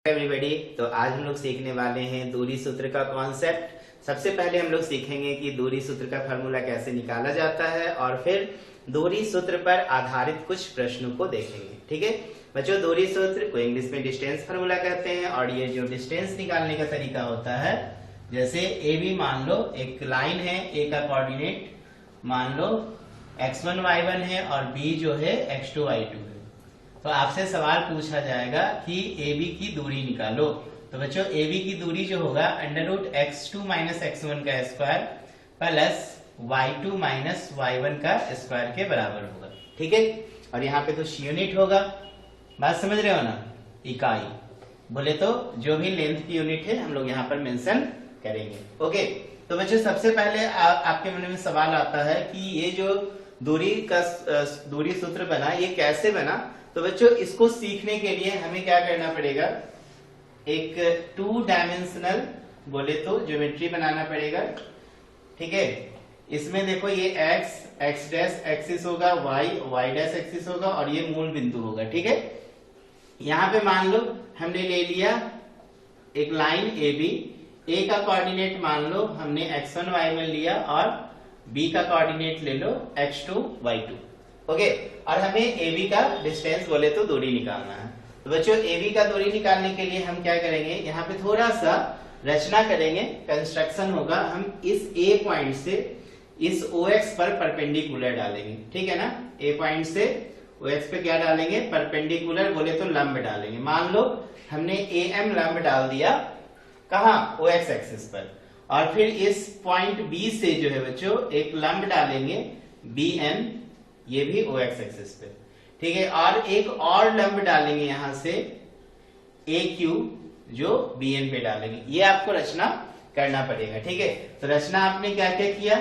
Everybody, तो आज हम लोग सीखने वाले हैं दूरी सूत्र का कॉन्सेप्ट। सबसे पहले हम लोग सीखेंगे कि दूरी सूत्र का फार्मूला कैसे निकाला जाता है और फिर दूरी सूत्र पर आधारित कुछ प्रश्नों को देखेंगे। ठीक है बच्चों, दूरी सूत्र को इंग्लिश में डिस्टेंस फार्मूला कहते हैं और ये जो डिस्टेंस निकालने का तरीका होता है, जैसे ए बी मान लो एक लाइन है, ए का कोऑर्डिनेट मान लो x1 y1 है और b जो है x2 y2 है। तो आपसे सवाल पूछा जाएगा कि AB की दूरी निकालो। तो बच्चों AB की दूरी जो होगा √x2 - x1 का स्क्वायर प्लस y2 - y1 का स्क्वायर के बराबर होगा। ठीक है, और यहाँ पे कुछ यूनिट होगा, बात समझ रहे हो ना, इकाई बोले तो जो भी लेंथ की यूनिट है हम लोग यहाँ पर मेंशन करेंगे। ओके, तो बच्चों सबसे पहले आपके मन में सवाल आता है कि ये जो दूरी सूत्र बना ये कैसे बना। तो बच्चों इसको सीखने के लिए हमें क्या करना पड़ेगा, एक 2 डायमेंशनल बोले तो ज्योमेट्री बनाना पड़ेगा। ठीक है, इसमें देखो ये x डैश एक्सिस होगा, y डैश एक्सिस होगा और ये मूल बिंदु होगा। ठीक है, यहाँ पे मान लो हमने ले लिया एक लाइन AB, A का कोऑर्डिनेट मान लो हमने x1 y1 लिया और B का कोऑर्डिनेट ले लो x2 y2। ओके, और हमें AB का डिस्टेंस बोले तो दूरी निकालना है। तो बच्चों AB का दूरी निकालने के लिए हम क्या करेंगे, यहाँ पे थोड़ा सा रचना करेंगे, कंस्ट्रक्शन होगा। हम इस A पॉइंट से इस OX पर परपेंडिकुलर डालेंगे। ठीक है ना, A पॉइंट से OX पे क्या डालेंगे, परपेंडिकुलर बोले तो लंब डालेंगे। मान लो हमने AM लंब डाल दिया कहाँ, OX एक्सिस पर, और फिर इस पॉइंट B से जो है बच्चों एक लंब डालेंगे BN, ये भी OX एक्सिस पे। ठीक है, और एक और लंब डालेंगे यहां से AQ जो BN पे डालेंगे। ये आपको रचना करना पड़ेगा। ठीक है, तो रचना आपने क्या क्या किया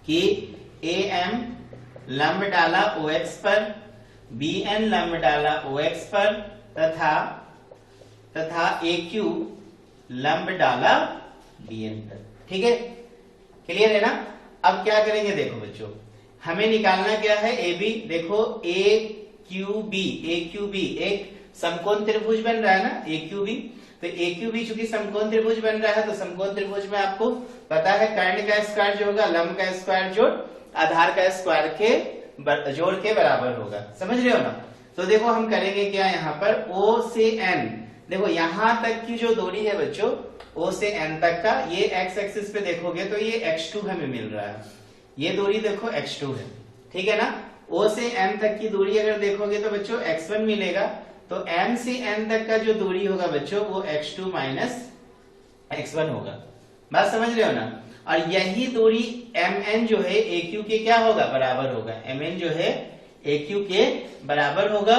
कि AM लंब डाला OX पर, BN लंब डाला OX पर तथा AQ लंब डाला BN पर। ठीक है, क्लियर है ना। अब क्या करेंगे, देखो बच्चों हमें निकालना क्या है, AB देखो AQB एक समकोण त्रिभुज बन रहा है ना, AQB। तो AQB चूंकि समकोण त्रिभुज बन रहा है तो समकोण त्रिभुज में आपको पता है कर्ण का स्क्वायर जो होगा लंब का स्क्वायर जोड़ आधार का स्क्वायर के जोड़ के बराबर होगा। समझ रहे हो ना। तो देखो हम करेंगे क्या, यहाँ पर O से N, देखो यहां तक की जो दूरी है बच्चों O से N तक का, ये x एक्सिस पे देखोगे तो ये x2 हमें मिल रहा है, ये दूरी देखो x2 है। ठीक है ना, O से M तक की दूरी अगर देखोगे तो बच्चों x1 मिलेगा। तो M से N तक का जो दूरी होगा बच्चों वो x2 - x1 होगा। बात समझ रहे हो ना। और यही दूरी MN जो है AQ के क्या होगा, बराबर होगा। MN जो है AQ के बराबर होगा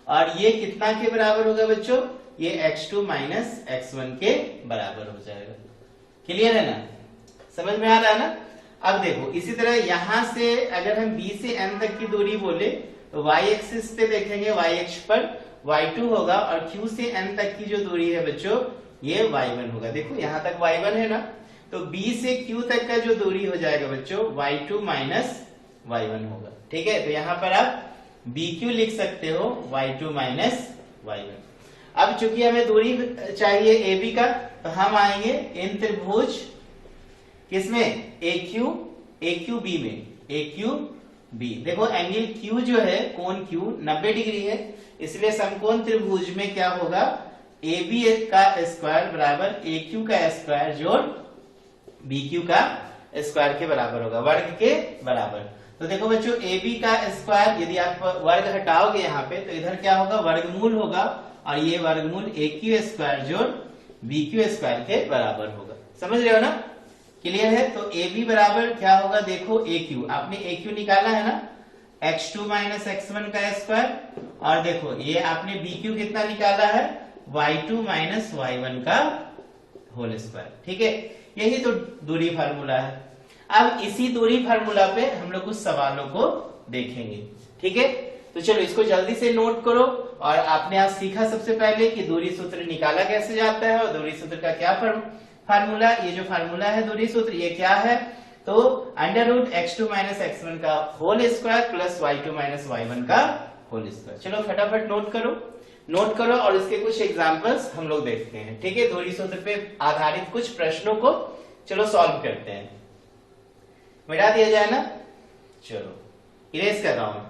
और ये कितना के बराबर होगा बच्चों, ये x2 - x1 के बराबर हो जाएगा। क्लियर है ना, समझ में आ रहा है ना। अब देखो इसी तरह यहां से अगर हम B से N तक की दूरी बोले तो y एक्सिस पे देखेंगे, y अक्ष पर y2 होगा और Q से N तक की जो दूरी है बच्चों ये y1 होगा। देखो यहां तक y1 है ना, तो B से Q तक का जो दूरी हो जाएगा बच्चों y2 - y1 होगा। ठीक है, तो यहां पर आप BQ लिख सकते हो y2 - y1। अब चूंकि हमें दूरी चाहिए AB का, तो हम आएंगे इन त्रिभुज किसमें, AQB में, AQB। देखो एंगल Q जो है, कोण Q 90 डिग्री है, इसलिए समकोण त्रिभुज में क्या होगा, AB का स्क्वायर बराबर AQ का स्क्वायर जोड़ BQ का स्क्वायर के बराबर होगा, वर्ग के बराबर। तो देखो बच्चों AB का स्क्वायर यदि आप वर्ग हटाओगे यहाँ पे तो इधर क्या होगा, वर्गमूल होगा और ये वर्गमूल AQ स्क्वायर जोड़ BQ स्क्वायर के बराबर होगा। समझ रहे हो ना, क्लियर है। तो AB बराबर क्या होगा, देखो AQ, आपने AQ निकाला है ना, x2 - x1 का स्क्वायर, और देखो ये आपने BQ कितना निकाला है, y2 - y1 का होल स्क्वायर। ठीक है, यही तो दूरी फार्मूला है। अब इसी दूरी फार्मूला पे हम लोग कुछ सवालों को देखेंगे। ठीक है, तो चलो इसको जल्दी से नोट करो। और आपने आज सीखा सबसे पहले कि दूरी सूत्र निकाला कैसे जाता है और दूरी सूत्र का क्या फार्मूला, ये जो फार्मूला है दूरी सूत्र ये क्या है, तो √x2 - x1 का whole square plus y2 - y1 का होल स्क्वायर। चलो फटाफट नोट करो। नोट करो और इसके कुछ एग्जांपल्स हम लोग देखते हैं। ठीक है, दूरी सूत्र पे आधारित कुछ प्रश्नों को चलो सॉल्व करते हैं। मिटा दिया जाए ना, चलो इरेज कर रहा हूं।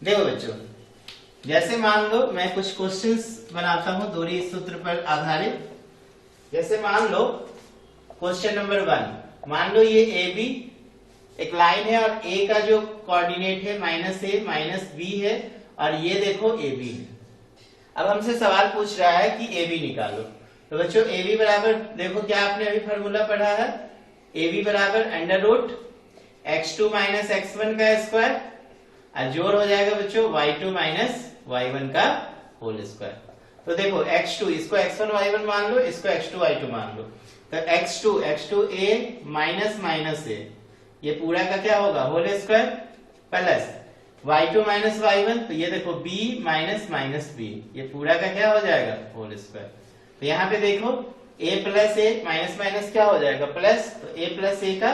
देखो बच्चों, जैसे मान लो मैं कुछ क्वेश्चंस बनाता हूं दूरी सूत्र पर आधारित। जैसे मान लो क्वेश्चन नंबर 1, मान लो ये ए बी एक लाइन है और ए का जो कोऑर्डिनेट है -a -b है और ये देखो ए बी है। अब हमसे सवाल पूछ रहा है कि ए बी निकालो। तो बच्चों ए बी बराबर, देखो क्या आपने अभी फॉर्मूला पढ़ा है, ए बी बराबर √x2 - x1 का स्क्वायर और जोड़ हो जाएगा बच्चों y2 - y1 का होल स्क्वायर। तो देखो x2, इसको x1 y1 मान लो, इसको x2 y2 मान लो। तो x2 a माइनस a, ये पूरा का क्या होगा whole square, plus y2 - y1, तो ये देखो b माइनस b, ये पूरा का क्या हो जाएगा होल स्क्वायर। तो यहाँ पे देखो a प्लस a माइनस क्या हो जाएगा प्लस, तो a प्लस a का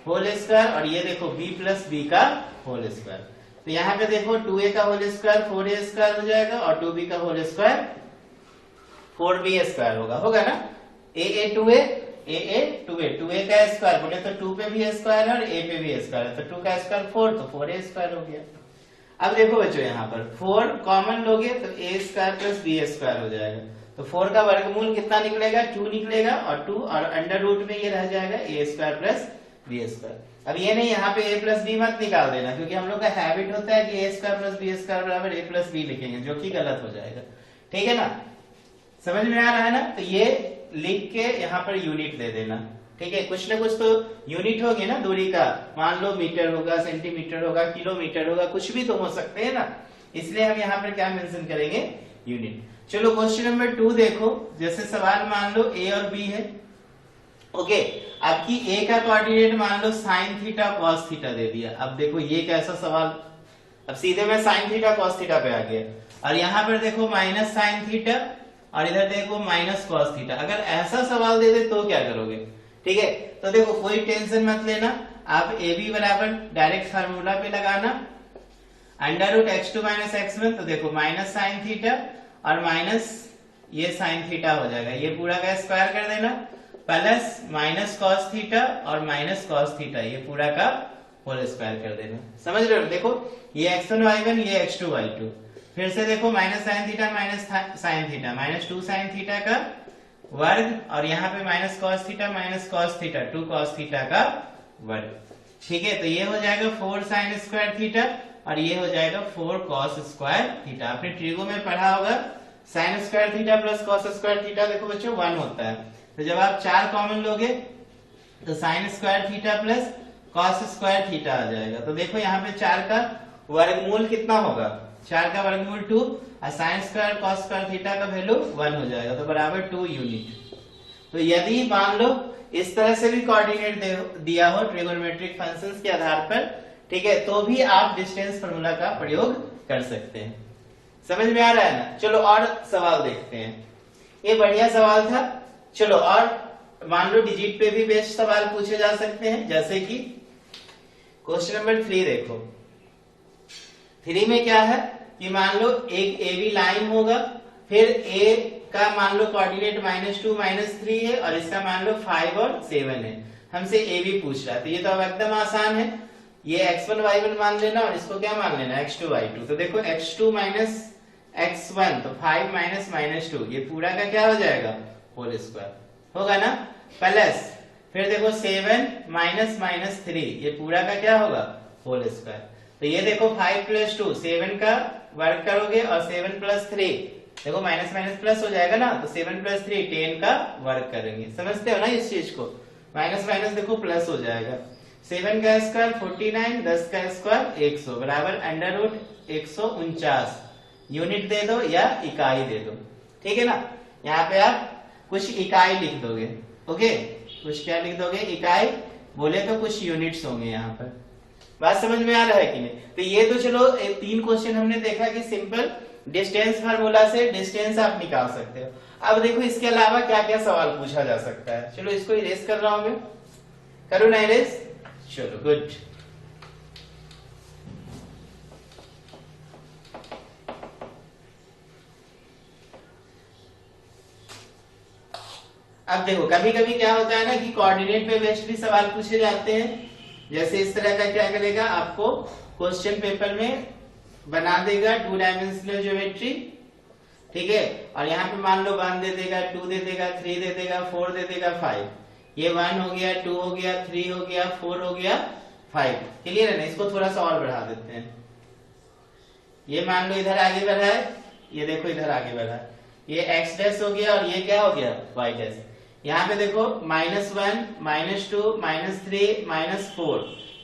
होल स्क्वायर और ये देखो b प्लस b का होल स्क्वायर। तो यहाँ पे देखो 2a का होल स्क्वायर 4a स्क्वायर हो जाएगा और 2b का होल स्क्वायर 4b स्क्वायर होगा ना। a 2a का स्क्वायर बोले तो 2 पे भी स्क्वायर है और a पे भी स्क्वायर है, तो 2 का स्क्वायर 4, तो 4a स्क्वायर हो गया। अब देखो बच्चों यहाँ पर 4 कॉमन लोगे तो a square plus b square हो जाएगा। तो 4 का वर्गमूल कितना निकलेगा, 2 निकलेगा और 2 और अंडर रूट में ये रह जाएगा a square plus b square. अब ये नहीं, यहाँ पे a प्लस b मत निकाल देना, क्योंकि हम लोग का हैबिट होता है कि a square plus b square बराबर a प्लस b लिखेंगे, जो कि गलत हो जाएगा। ठीक है ना, समझ में आ रहा है ना। तो ये लिख के यहाँ पर यूनिट दे देना। ठीक है, कुछ ना कुछ तो यूनिट होगी ना दूरी का, मान लो मीटर होगा, सेंटीमीटर होगा, किलोमीटर होगा, कुछ भी तो हो सकते हैं ना, इसलिए हम यहाँ पर क्या मेंशन करेंगे, यूनिट। चलो क्वेश्चन नंबर 2 देखो। जैसे सवाल मान लो a और b है, ओके। आपकी a का कोऑर्डिनेट मान लो sin थीटा cos थीटा दे दिया। अब देखो ये कैसा सवाल, अब सीधे मैं sin थीटा cos थीटा पे आ गया और यहाँ पर देखो माइनस sin थीटा और इधर देखो माइनस cos थीटा। अगर ऐसा सवाल दे दे तो क्या करोगे, ठीक है। तो देखो कोई टेंशन मत लेना, आप ए बी बराबर डायरेक्ट फार्मूला पे लगाना, √x2 - x1, तो देखो माइनस sin थीटा और माइनस ये sin थीटा हो जाएगा, ये पूरा का स्क्वायर कर देना, प्लस माइनस cos थीटा और माइनस cos थीटा, ये पूरा का होल स्क्वायर कर देना। समझ रहे हो, देखो ये x1 y1 ये x2 y2, फिर से देखो minus sin theta minus sin theta -2 sin theta का वर्ग और यहाँ पे minus cos theta 2 cos theta का वर्ग। ठीक है, तो ये हो जाएगा 4 sin स्क्वायर थीटा और ये हो जाएगा 4 cos स्क्वायर थीटा। आपने ट्रिगो में पढ़ा होगा sin square theta plus cos square theta देखो बच्चों 1 होता है। तो जब आप 4 कॉमन लोगे तो sin square theta plus cos square theta आ जाएगा। तो देखो यहाँ पे 4 का वर्गमूल कितना होगा, 4 का वर्गमूल 2 और sin square cos square theta का वैल्यू 1 हो जाएगा, तो बराबर 2 यूनिट। तो यदि मान लो इस तरह से भी कोऑर्डिनेट दिया हो ट्रिगोनोमेट्रिक फंक्शंस के आधार पर, ठीक है, तो भी आप डिस्टेंस फार्मूला का प्रयोग कर सकते हैं। समझ में आ रहा है ना। चलो और सवाल देखते हैं, ये बढ़िया सवाल था। चलो और मान लो डिजिट पे भी बेस्ड सवाल पूछे जा सकते हैं, जैसे कि क्वेश्चन नंबर 3 देखो। 3 में क्या है कि मान लो एक ए बी लाइन होगा, फिर ए का मान लो कोऑर्डिनेट -2 -3 है और इसका मान लो 5 और 7 है। हमसे ए बी पूछ रहा है, तो ये तो अब एकदम आसान है, ये x1 y1 मान लेना और इसको क्या मान लेना x2 y2। तो देखो x2 माइनस x1 तो 5 -2, ये पूरा का क्या हो जाएगा होल स्क्वायर होगा ना, प्लस फिर देखो 7 -3, ये पूरा का क्या होगा होल स्क्वायर। तो ये देखो 5 + 2 7 का वर्ग करोगे और 7 + 3 देखो माइनस माइनस प्लस हो जाएगा ना, तो 7 + 3 10 का वर्ग करेंगे। समझते हो ना इस चीज को, माइनस माइनस देखो प्लस हो जाएगा, 7 का स्क्वायर 49, 10 का स्क्वायर 100 बराबर √149। यूनिट दे दो या इकाई दे दो, ठीक है ना। यहाँ पे आप कुछ इकाई लिख दोगे, ओके, कुछ क्या लिख दोगे इकाई, बोले तो कुछ यूनिट्स होंगे यहाँ पर। बात समझ में आ रहा है कि नहीं। तो ये तो चलो 3 क्वेश्चन हमने देखा कि सिंपल डिस्टेंस फार्मूला से डिस्टेंस आप निकाल सकते हो। अब देखो इसके अलावा क्या क्या सवाल पूछा जा सकता है। चलो इसको इरेज कर रहा हूं मैं, करो ना इरेज, चलो गुड। अब देखो कभी कभी क्या होता है ना कि कोऑर्डिनेट पे बेस्ड भी सवाल पूछे जाते हैं। जैसे इस तरह का क्या करेगा, आपको क्वेश्चन पेपर में बना देगा 2 डायमेंशनल ज्योमेट्री, ठीक है, और यहाँ पे मान लो 1 दे देगा, 2 दे देगा, 3 दे देगा, 4 दे देगा, 5। ये 1 हो गया, 2 हो गया, 3 हो गया, 4 हो गया, 5। क्लियर है ना? इसको थोड़ा सा और बढ़ा देते हैं। ये मान लो इधर आगे बढ़ा है, ये देखो इधर आगे बढ़ा है, ये x डैश हो गया और ये क्या हो गया, y डैश। यहाँ पे देखो -1, -2, -3, -4।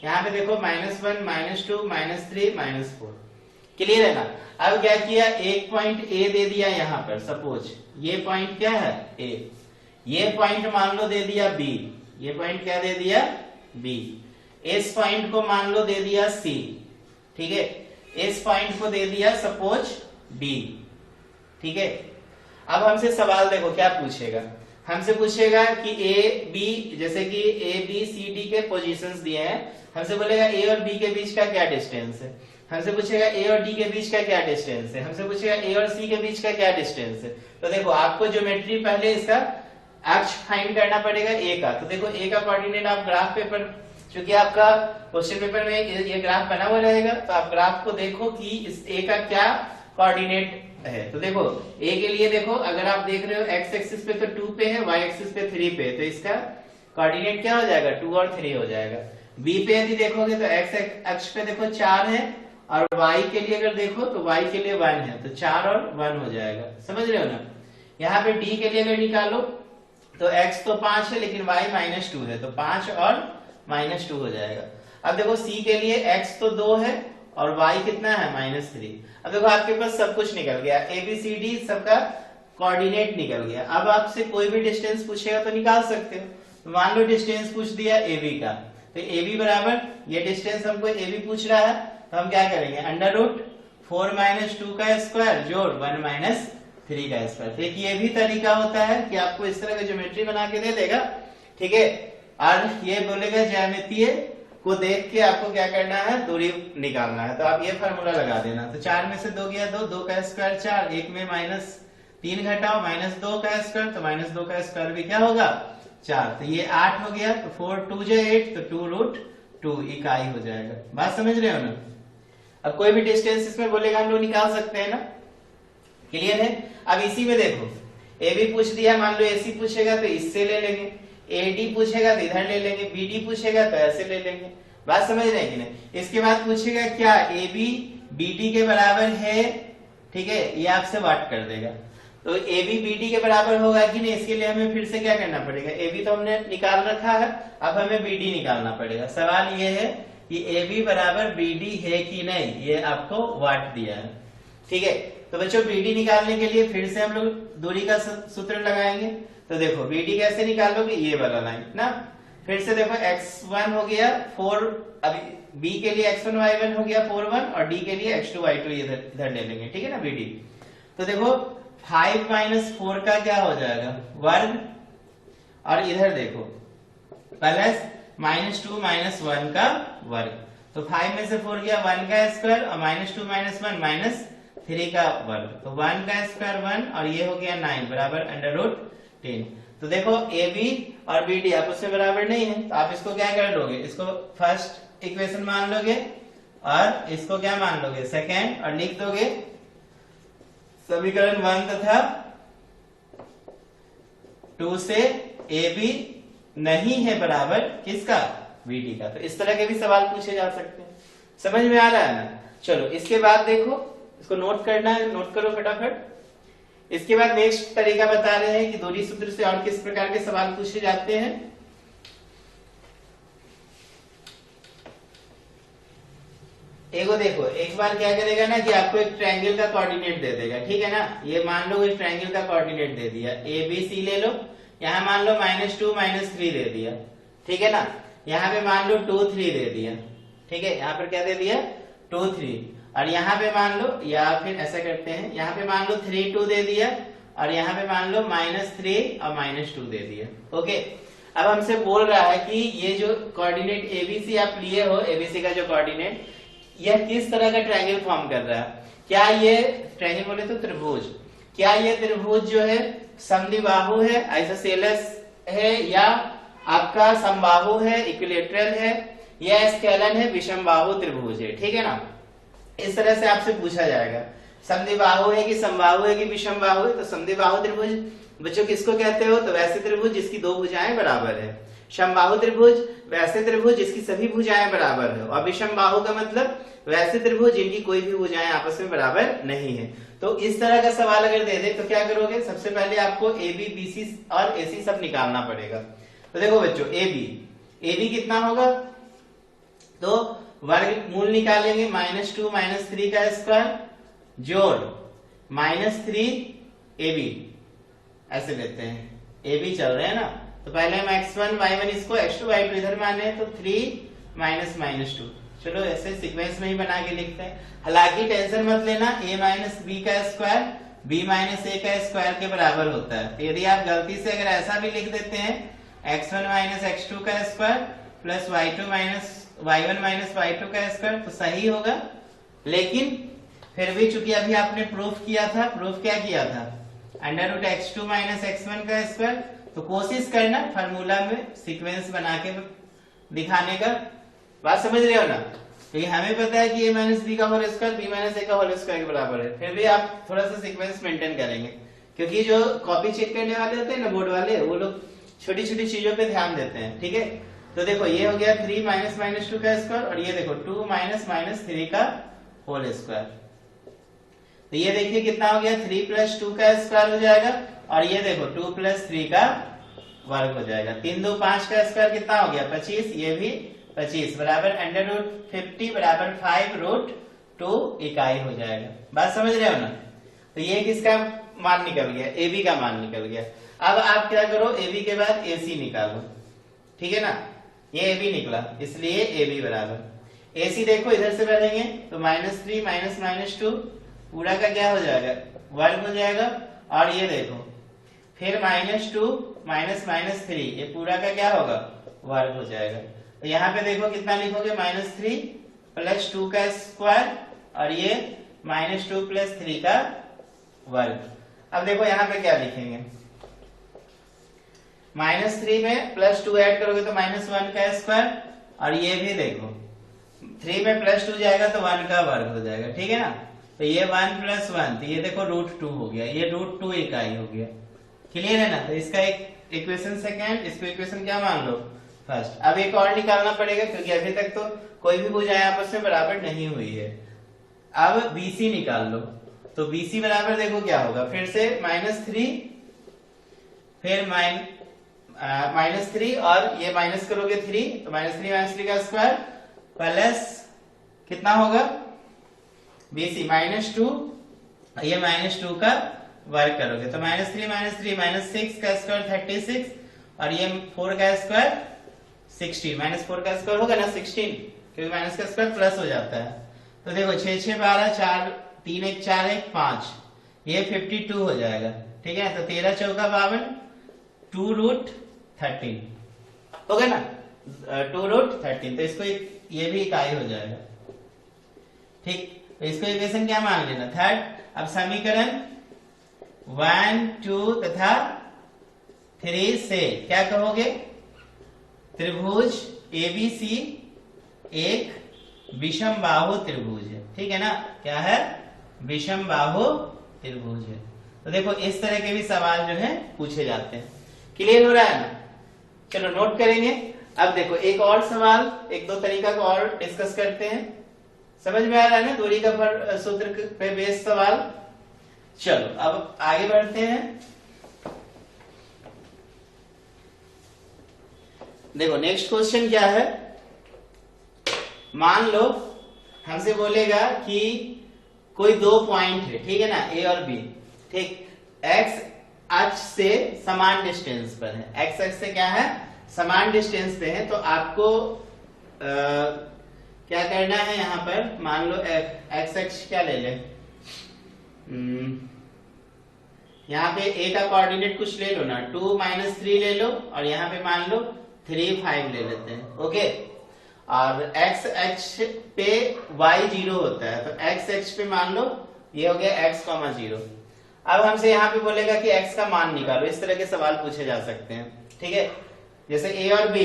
यहाँ पे देखो -1, -2, -3, -4। क्लियर है ना? अब क्या किया, एक पॉइंट A दे दिया यहाँ पर, सपोज ये पॉइंट क्या है A, ये पॉइंट मान लो दे दिया B, ये पॉइंट क्या दे दिया B, इस पॉइंट को मान लो दे दिया C, ठीक है, इस पॉइंट को दे दिया सपोज D, ठीक है। अब हमसे सवाल देखो क्या पूछेगा, हमसे पूछेगा कि A B, जैसे कि A B C D के पोजीशंस दिए हैं, हमसे बोलेगा A और B के बीच का क्या डिस्टेंस है, हमसे पूछेगा A और D के बीच का क्या डिस्टेंस है, हमसे पूछेगा A और C के बीच का क्या डिस्टेंस है। तो देखो आपको ज्योमेट्री पहले इसका अक्ष फाइंड करना पड़ेगा A का। तो देखो A का कोऑर्डिनेट आप ग्राफ पेपर, क्योंकि आपका क्वेश्चन पेपर में ये ग्राफ बना हुआ रहेगा, तो आप ग्राफ को देखो कि इस A का क्या कोऑर्डिनेट है। तो देखो A के लिए देखो, अगर आप देख रहे हो x एक्सिस पे तो 2 पे है, y एक्सिस पे 3 पे, तो इसका कोऑर्डिनेट क्या हो जाएगा, 2 और 3 हो जाएगा। B पे यदि देखोगे तो x अक्ष पे देखो 4 है, और y के लिए अगर देखो तो y के लिए 1 है, तो 4 और 1 हो जाएगा। समझ रहे हो ना? यहाँ पे D के लिए अगर निकालो तो x तो 5 है लेकिन y -2 है, तो 5 और -2 हो जाएगा। अब देखो C के लिए x तो 2 है और y कितना है -3। अब देखो आपके पास सब कुछ निकल गया, ABCD सबका कोऑर्डिनेट निकल गया। अब आपसे कोई भी डिस्टेंस पूछेगा तो निकाल सकते हो। तो मान लो डिस्टेंस पूछ दिया AB का, तो AB बराबर, ये डिस्टेंस हमको AB पूछ रहा है, तो हम क्या करेंगे, √4 - 2 का स्क्वायर जोड़ 1 - 3 का स्क्वायर। तो ये भी तरीका होता है कि आपको इस तरह का ज्योमेट्री बना के दे देगा, ठीक है, और ये बोलेगा ज्यामितीय को देख के आपको क्या करना है, दूरी निकालना है। तो आप ये फार्मूला लगा देना। तो 4 में से 2 गया 2, 2 का स्क्वायर 4, 1 में -3 घटाओ -2 का स्क्वायर, तो -2 का स्क्वायर भी क्या होगा 4, तो ये 8 हो गया। तो 4 2 जो 8, तो 2√2 इकाई हो जाएगा। बात समझ रहे हो ना? अब कोई भी डिस्टेंस इसमें बोलेगा हम लोग निकाल सकते हैं ना, क्लियर है? अब इसी में देखो AB पूछ दिया, मान लो AC पूछेगा तो इससे ले लेंगे, AD पूछेगा तो इधर ले लेंगे, BD पूछेगा तो ऐसे ले लेंगे। बात समझ रहे हैं कि नहीं? इसके बाद पूछेगा क्या AB BD के बराबर है, ठीक है, ये आपसे बात कर देगा। तो AB BD के बराबर होगा कि नहीं, इसके लिए हमें फिर से क्या करना पड़ेगा, AB तो हमने निकाल रखा है, अब हमें BD निकालना पड़ेगा। सवाल ये है कि AB बराबर BD है कि नहीं, ये आपको वाट दिया है, ठीक है। तो बच्चों BD निकालने के लिए फिर से हम लोग दूरी का सूत्र लगाएंगे। तो देखो BD कैसे निकालोगे, ये वाला लाइन ना, फिर से देखो x1 हो गया 4, अभी B के लिए x1 y1 हो गया 4 1, और D के लिए x2 y2 इधर ले लेंगे, ठीक है ना BD। तो देखो 5 - 4 का क्या हो जाएगा वर्ग, और इधर देखो प्लस -2 - 1 का वर्ग। तो 5 में से 4 गया 1 का स्क्वायर, और -2 - 1 -3 का वर्ग, तो 1 का स्क्वायर 1, और ये हो गया 9 बराबर √10। तो देखो AB और BD आपस में बराबर नहीं है, तो आप इसको क्या कर लोगे, इसको फर्स्ट इक्वेशन मान लोगे और इसको क्या मान लोगे, सेकेंड, और लिख दोगे समीकरण 1 तथा 2 से AB नहीं है बराबर किसका, BD का। तो इस तरह के भी सवाल पूछे जा सकते हैं। समझ में आ रहा है ना? चलो इसके बाद देखो, इसको नोट करना है, नोट करो फटाफट। इसके बाद नेक्स्ट तरीका बता रहे हैं कि दूरी सूत्र से और किस प्रकार के सवाल पूछे जाते हैं। एगो देखो, एक बार क्या करेगा ना कि आपको एक ट्रायंगल का कोऑर्डिनेट दे देगा, ठीक है ना। ये मान लो इस ट्रायंगल का कोऑर्डिनेट दे दिया, ABC ले लो, यहाँ मान लो -2 -3 दे दिया, ठीक है ना। यहाँ पे मान लो 2 3 दे दिया, ठीक है, यहाँ पर क्या दे दिया 2 3, और यहाँ पे मान लो, या फिर ऐसा करते हैं, यहाँ पे मान लो 3 2 दे दिया, और यहाँ पे मान लो -3 और -2 दे दिया। ओके, अब हमसे बोल रहा है कि ये जो कोऑर्डिनेट ABC आप लिए हो, ABC का जो कोऑर्डिनेट, यह किस तरह का ट्रायंगल फॉर्म कर रहा है। क्या ये ट्रायंगल बोले तो त्रिभुज, क्या ये त्रिभुज जो है समद्विबाहु है, आइसोसेलेस है, या आपका समबाहु है, इक्विलेटरल है, या स्केलन है, विषमबाहु त्रिभुज है। ठीक है ना, इस तरह से आपसे पूछा जाएगा समद्विबाहु है कि समबाहु है कि विषमबाहु है। तो समद्विबाहु त्रिभुज बच्चों किसको कहते हो? तो वैसे त्रिभुज जिसकी दो भुजाएं बराबर है। समबाहु त्रिभुज वैसे त्रिभुज जिसकी सभी भुजाएं बराबर है। और विषमबाहु का मतलब वैसे त्रिभुज जिनकी कोई भी भुजाएं आपस में बराबर नहीं है। तो इस तरह का सवाल अगर दे दे तो क्या करोगे? सबसे पहले आपको ए बी बी सी और ए सी सब निकालना पड़ेगा। तो देखो बच्चों, ए बी कितना होगा? तो वर्गमूल निकालेंगे, -2 -3 का स्क्वायर जोड़ -3 ए बी, ऐसे लेते हैं। ए बी चल रहे हैं ना, तो पहले हम x1 y1 इसको x2 y2 इधर माने, तो 3 -2। चलो ऐसे सीक्वेंस में ही बना के लिखते हैं। हालांकि टेंशन मत लेना, a माइनस बी का स्क्वायर b माइनस ए का स्क्वायर के बराबर होता है। तो यदि आप गलती से अगर ऐसा भी लिख देते हैं x1 माइनस x2 का square plus y1 minus y2 का स्क्वायर, तो सही होगा। लेकिन फिर भी चूंकि अभी आपने प्रूफ किया था, प्रूफ क्या किया था? √x2 माइनस x1 का स्क्वायर। तो कोशिश करना फार्मूला में सीक्वेंस बना के दिखाने का। बात समझ रहे हो ना? क्योंकि हमें पता है कि a माइनस बी का होल स्क्वायर b माइनस ए का होल स्क्वायर के बराबर है, फिर भी आप थोड़ा सा सीक्वेंस मेंटेन करेंगे। क्योंकि जो कॉपी चेक करने वाले होते हैं ना, बोर्ड वाले, वो लोग छोटी छोटी चीजों पे ध्यान देते हैं। ठीक है, तो देखो ये हो गया 3 -2 का स्क्वायर, और ये देखो 2 -3 का होल स्क्वायर। तो ये देखिए कितना हो गया? 3 + 2 का स्क्वायर हो जाएगा, और ये देखो 2 + 3 का वर्ग हो जाएगा। 3 2 5 का स्क्वायर कितना हो गया? 25। ये भी 25 बराबर √50 बराबर 5√2 इकाई हो जाएगा। बात समझ रहे हो ना? तो ये किसका मान निकल गया? ए बी का मान निकल गया। अब आप क्या करो? ए बी के बाद ए सी निकालो। ठीक है ना, ये ए बी निकला, इसलिए ए बी बराबर ए सी। देखो इधर से बढ़ेंगे तो -3 -2 पूरा का क्या हो जाएगा? वर्ग हो जाएगा। और ये देखो फिर -2 -3, ये पूरा का क्या होगा? वर्ग हो जाएगा। तो यहाँ पे देखो कितना लिखोगे? -3 + 2 का स्क्वायर, और ये -2 + 3 का वर्ग। अब देखो यहाँ पे क्या लिखेंगे? -3 में +2 ऐड करोगे तो -1 का स्क्वायर, और ये भी देखो 3 में +2 जाएगा तो 1 का वर्ग हो जाएगा। ठीक है ना, तो ये 1 + 1, तो ये देखो √2 हो गया, ये √2 इकाई हो गया। क्लियर है ना? तो इसका एक इक्वेशन सेकंड, इसको इक्वेशन क्या मान लो? फर्स्ट। अब एक और निकालना पड़ेगा, क्योंकि अभी तक तो कोई भी भुजाएं आपस में बराबर नहीं हुई है। अब BC निकाल लो। तो BC बराबर देखो क्या होगा? फिर से -3, फिर -3, और ये माइनस करोगे 3, तो -3 का स्क्वायर प्लस कितना होगा? BC -2, ये -2 का वर्ग करोगे तो -3 -6 का स्क्वायर 36, और ये 4 का स्क्वायर 16, -4 का स्क्वायर होगा ना 16, क्योंकि माइनस का स्क्वायर प्लस हो जाता है। तो देखो 6 6 12, 4 3 1 4 1 5, ये 52 हो जाएगा। ठीक है, तो 13 चौका 52, 2√13 हो गया ना, 2√13। तो इसको ये भी इकाई हो जाएगा। ठीक, तो इसको इक्वेशन क्या मान लेना? थर्ड। अब समीकरण 1 2 तथा 3 से क्या कहोगे? त्रिभुज ABC एक विषमबाहु त्रिभुज है। ठीक है ना, क्या है? विषमबाहु त्रिभुज है। तो देखो इस तरह के भी सवाल जो है पूछे जाते हैं। क्लियर हो रहा है ना? चलो नोट करेंगे। अब देखो एक और सवाल, एक दो तरीका को और डिस्कस करते हैं। समझ में आ रहा है ना? दूरी का सूत्र पे बेस्ड सवाल। चलो अब आगे बढ़ते हैं। देखो नेक्स्ट क्वेश्चन क्या है? मान लो हमसे बोलेगा कि कोई दो पॉइंट है, ठीक है ना, ए और बी। ठीक, एक्स अक्ष से समान डिस्टेंस पर है। एक्स अक्ष से क्या है? समान डिस्टेंस पे है। तो आपको क्या करना है? यहाँ पर मान लो एक्स अक्ष क्या ले ले, यहाँ पे ए का कोऑर्डिनेट कुछ ले लो ना, 2 - 3 ले लो, और यहाँ पे मान लो 3 5 ले लेते हैं। ओके, और एक्स अक्ष पे y 0 होता है, तो एक्स अक्ष पे मान लो ये हो गया x, 0। अब हमसे यहाँ पे बोलेगा कि x का मान निकालो, इस तरह के सवाल पूछे जा सकते हैं। ठीक है, जैसे a और b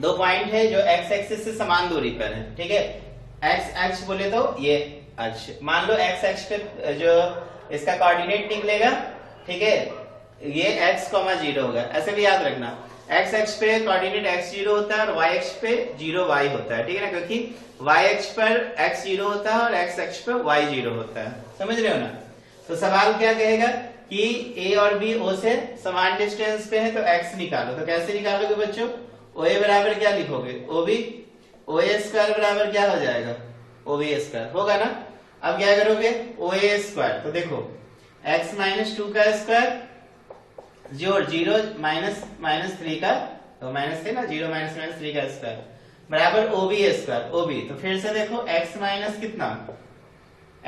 दो पॉइंट है जो x एक्सिस से समान दूरी पर है। ठीक है, x अक्ष बोले तो ये अक्ष, मान लो x अक्ष पे जो इसका कोऑर्डिनेट निकलेगा, ठीक है, ये x, 0 होगा। ऐसे भी याद रखना, x अक्ष पे कोऑर्डिनेट x0 होता है और y अक्ष पे 0y होता है। ठीक है ना, क्योंकि y अक्ष पर x0 होता है और x अक्ष पर y0 होता है। समझ रहे हो ना? तो सवाल क्या कहेगा कि a और b o से समान डिस्टेंस पे है तो x निकालो। तो कैसे निकालोगे बच्चों? OA बराबर क्या लिखोगे? OB, OA स्क्वायर बराबर क्या हो जाएगा? OB स्क्वायर होगा ना। अब क्या करोगे? OA स्क्वायर, तो देखो x माइनस 2 का स्क्वायर जोड़ 0 माइनस 3 का, तो माइनस थे ना, 0 माइनस 3 का स्क्वायर बराबर OB स्क्वायर। OB तो फिर से देखो x माइनस कितना,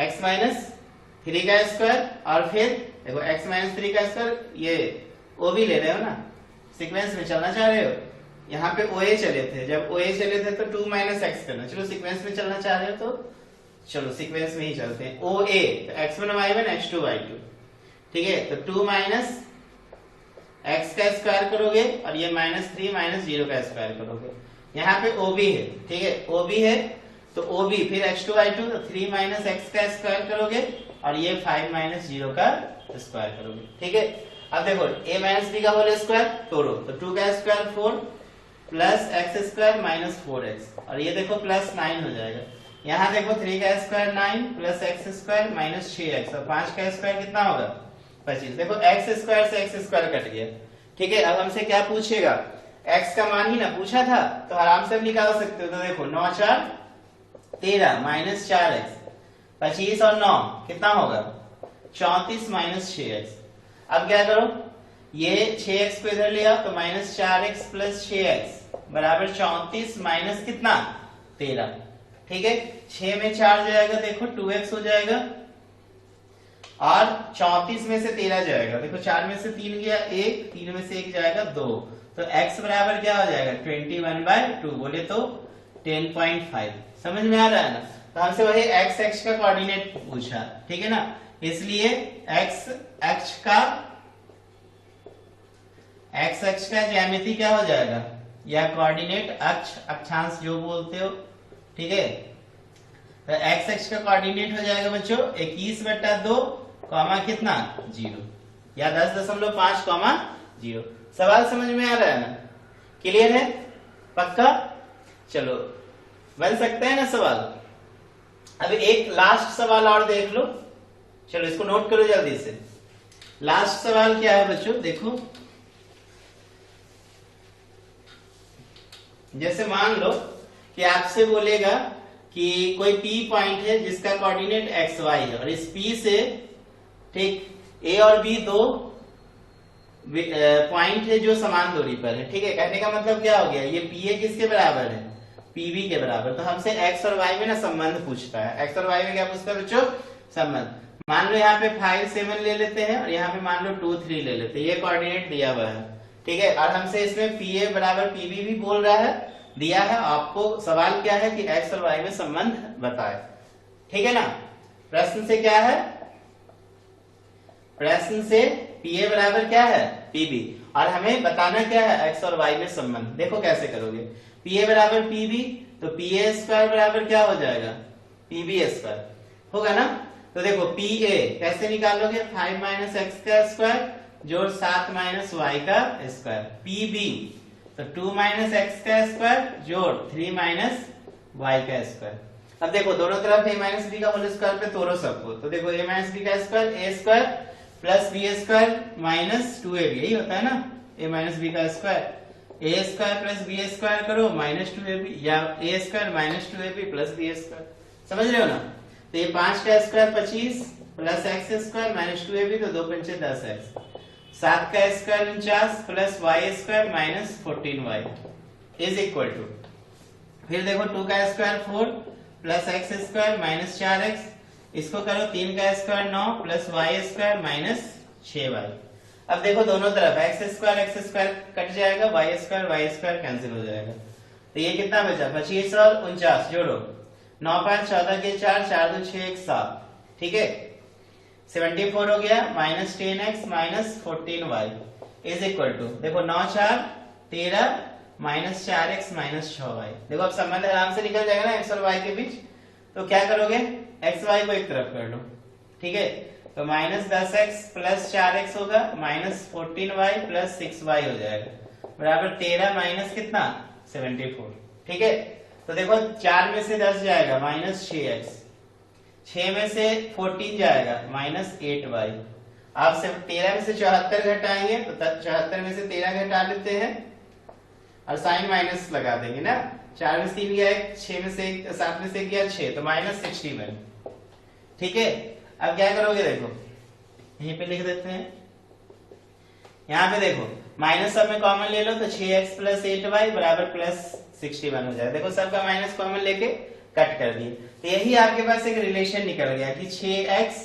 x माइनस 3 का स्क्वायर, और फिर देखो x माइनस 3 का स्क्वायर, ये OB ले रहे हो ना, सीक्वेंस में चलना चाह रहे हो। यहाँ पे OA चले थे, जब OA चले थे तो 2 माइनस एक्स करना, चलो सीक्वेंस में चलना चाह रहे हो तो चलो सीक्वेंस में ही चलते हैं। OA तो x1 y1 x2 y2, ठीक है, तो 2 माइनस एक्स का स्क्वायर करोगे और ये -3 माइनस 0 का स्क्वायर करोगे। यहाँ पे OB है, ठीक है, OB है तो OB फिर x2 y2 तो 3 माइनस एक्स का स्क्वायर करोगे और ये 5 माइनस 0 का स्क्वायर करोगे। ठीक है, अब देखो a माइनस b का होल स्क्वायर तोड़ो, तो 2 का square 4 plus x square minus 4x, और ये देखो प्लस 9 हो जाएगा। यहाँ देखो 3 का square 9 plus x square minus 6x, और 5 का स्क्वायर कितना होगा? 25। देखो एक्स स्क्वायर से एक्स स्क्वायर कट गया। ठीक है, अब हमसे क्या पूछेगा? x का मान ही ना पूछा था, तो आराम से निकाल सकते हो। तो देखो 9 4 13 माइनस 4x, 25 और 9 कितना होगा? 34 माइनस 6x। अब क्या करो, ये 6x को इधर ले आओ तो माइनस 4x प्लस 6x बराबर 34 माइनस कितना? 13। ठीक है, 6 में 4 जाएगा, देखो 2x हो जाएगा, और 34 में से 13 जाएगा, देखो 4 में से 3 गया 1, 3 में से 1 जाएगा 2, तो x बराबर क्या हो जाएगा? 21/2, बोले तो 10.5। समझ में आ रहा है ना? तो हमसे वही x अक्ष का कोऑर्डिनेट पूछा, ठीक है ना, इसलिए x अक्ष का ज्यामिति क्या हो जाएगा? या कोऑर्डिनेट अक्ष, अक्षांश जो बोलते हो, ठीक है, तो x अक्ष का कोऑर्डिनेट हो जाएगा बच्चों 21/2 कॉमा कितना? 0, या 10.5 कॉमा 0। सवाल समझ में आ रहा है ना? क्लियर है? पक्का? चलो बन सकता है ना सवाल। अब एक लास्ट सवाल और देख लो, चलो इसको नोट करो जल्दी से। लास्ट सवाल क्या है बच्चों? देखो, जैसे मान लो कि आपसे बोलेगा कि कोई P पॉइंट है जिसका कोऑर्डिनेट XY है, और इस P से ठीक A और B दो पॉइंट है जो समान दूरी पर है। ठीक है, कहने का मतलब क्या हो गया? ये PA किसके बराबर है? PB के बराबर। तो हमसे x और y में ना संबंध पूछता है। x और y में क्या पूछता है बच्चों? संबंध। मान लो यहाँ पे 5 7 ले लेते हैं, और यहाँ पे मान लो 2 3 ले लेते हैं, ये कोऑर्डिनेट दिया हुआ है। ठीक है, और हमसे इसमें PA बराबर PB भी बोल रहा है, दिया है। आपको सवाल क्या है कि x और y में संबंध बताए। ठीक है ना? प्रश्न से क्या है? प्रश्न से PA बराबर क्या है? PB, और हमें बताना क्या है? x और y में संबंध। देखो कैसे करोगे। PA बराबर PB, तो PA स्क्वायर बराबर क्या हो जाएगा? PB स्क्वायर होगा ना। तो देखो PA कैसे निकालोगे? 5 माइनस एक्स का स्क्वायर जोड़ 7 माइनस वाई का स्क्वायर। PB तो 2 माइनस एक्स का स्क्वायर जोड़ 3 माइनस वाई का स्क्वायर। अब देखो दोनों तरफ a माइनस बी का होल स्क्वायर पे तोड़ो सबको, तो देखो a माइनस बी का square a square plus b square minus 2ab, यही होता है ना, a माइनस बी का square. a square plus b square करो माइनस 2ab, या a square minus 2ab plus b square. समझ रहे हो ना? तो ये 5 का square 25 plus x square minus 2ab, तो 2 पंचे 10x, 7 का square 49 plus y square minus 14y is equal to, फिर देखो 2 का square 4 plus x square minus 4x, इसको करो 3 का square 9 plus y square minus 6y। अब देखो दोनों तरफ x स्क्वायर कट जाएगा, y स्क्वायर कैंसिल हो जाएगा, तो ये कितना बचा? 25 और 49 जोड़ो, 9 5 14 के 4 4 2 6 1 7। ठीक है, 74 हो गया minus 10x minus 14y is equal to, देखो 9 4 13 माइनस 4x माइनस 6y। देखो अब संबंध आराम से निकल जाएगा ना x और y के बीच। तो क्या करोगे, x y को एक तरफ कर लो, ठीक है। तो माइनस 10x प्लस 4x होगा माइनस 14y प्लस 6y हो जाएगा बराबर 13 माइनस कितना 74, ठीक है। तो देखो 4 में से 10 जाएगा माइनस 6x, 6 में से 14 जाएगा माइनस 8y। आप सिर्फ 13 में से 74 घटाएंगे तो 74 में से 13 घटा लेते हैं और साइन माइनस लगा देंगे ना। 4 में से 3 गया 1, 6 में से 1, 7 में से गया 6, तो माइनस 61, ठीक है। अब क्या करोगे, देखो यहीं पे लिख देते हैं, यहाँ पे देखो माइनस सब में कॉमन ले लो तो 6x प्लस 8y बराबर प्लस 61 हो जाएगा। देखो सबका माइनस कॉमन लेके कट कर दिए, तो यही आपके पास एक रिलेशन निकल गया कि 6x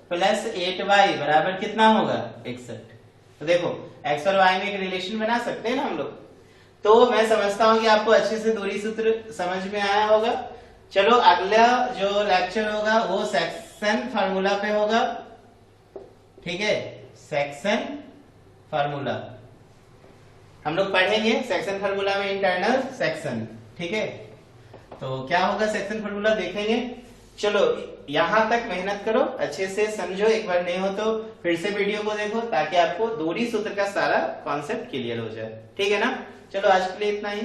प्लस 8y बराबर कितना होगा 61। तो देखो x और y में एक रिलेशन बना सकते हैं ना हम लोग। तो मैं समझता हूं कि आपको अच्छे से दूरी सूत्र समझ में आया होगा। चलो अगला जो लेक्चर होगा वो सेक्शन फार्मूला पे होगा, ठीक है। सेक्शन फार्मूला हम लोग पढ़ेंगे, सेक्शन फार्मूला में इंटरनल सेक्शन, ठीक है। तो क्या होगा सेक्शन फार्मूला देखेंगे। चलो यहां तक मेहनत करो, अच्छे से समझो, एक बार नहीं हो तो फिर से वीडियो को देखो ताकि आपको दूरी सूत्र का सारा कॉन्सेप्ट क्लियर हो जाए, ठीक है ना। चलो आज के लिए इतना ही।